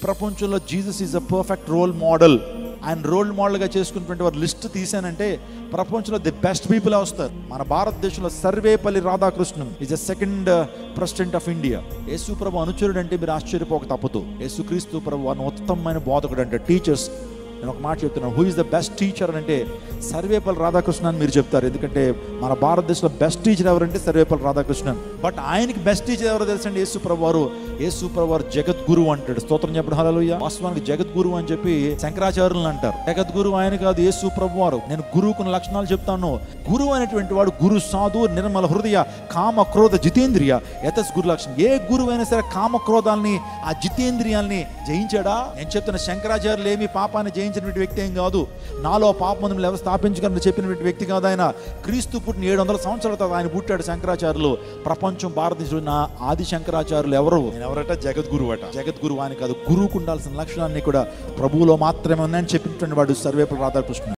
ప్రపంచంలో Jesus is a perfect role model, ఆయన role మోడల్గా చేసుకున్నటువంటి వారు లిస్ట్ తీసానంటే ప్రపంచంలో ది బెస్ట్ పీపుల్ వస్తారు. మన భారతదేశంలో Sarvepalli Radhakrishnan is the second president of India. Yesu ప్రభు అనుచరుడు అంటే మీరు ఆశ్చర్యపోక తప్పదు. యేసుక్రీస్తు ప్రభు అన్న ఉత్తమమైన బోధకుడు అంటే టీచర్స్. నేను ఒక మాట చెప్తున్నాను, who is the best teacher అని అంటే సర్వేపల్లి రాధాకృష్ణన్ అని మీరు చెప్తారు. ఎందుకంటే మన భారతదేశంలో బెస్ట్ టీచర్ ఎవరంటే సర్వేపల్లి రాధాకృష్ణన్. బట్ ఆయనకి బెస్ట్ టీచర్ ఎవరో తెలుసండి? యేసు ప్రభు వారు జగద్గురువు అంటాడు. స్తోత్రం చెప్పడం హల్లెలూయా. వాస్తవానికి జగద్గురువు అని చెప్పి శంకరాచార్యులను అంటారు. జగద్గురువు ఆయన కాదు, యేసు ప్రభు వారు. నేను గురువుకున్న లక్షణాలు చెప్తాను. గురువు అనేటువంటి వాడు గురు సాధు నిర్మల హృదయ కామ క్రోధ జితేంద్రియ యతస్ గురు లక్షణం. ఏ గురువు అయినా సరే కామ క్రోధాలని ఆ జితేంద్రియాల్ని జయించాడా? నేను చెప్తున్న శంకరాచార్యులు ఏమి పాపాన్ని జయించినటువంటి వ్యక్తి ఏం కాదు. నాలో పాపం ఎవరు స్థాపించగలని చెప్పినటువంటి వ్యక్తి కాదు ఆయన. క్రీస్తు పుట్టిన 700 సంవత్సరాల తర్వాత ఆయన పుట్టాడు శంకరాచార్యులు. ప్రపంచం భారతదేశంలో నా ఆది శంకరాచార్యులు ఎవరట? జగద్గురువు అట. జగద్గురువు అని కాదు, గురువుకు ఉండాల్సిన లక్షణాన్ని కూడా ప్రభువులో మాత్రమే ఉన్నాయని చెప్పినటువంటి వాడు సర్వేపల్లి రాధాకృష్ణన్.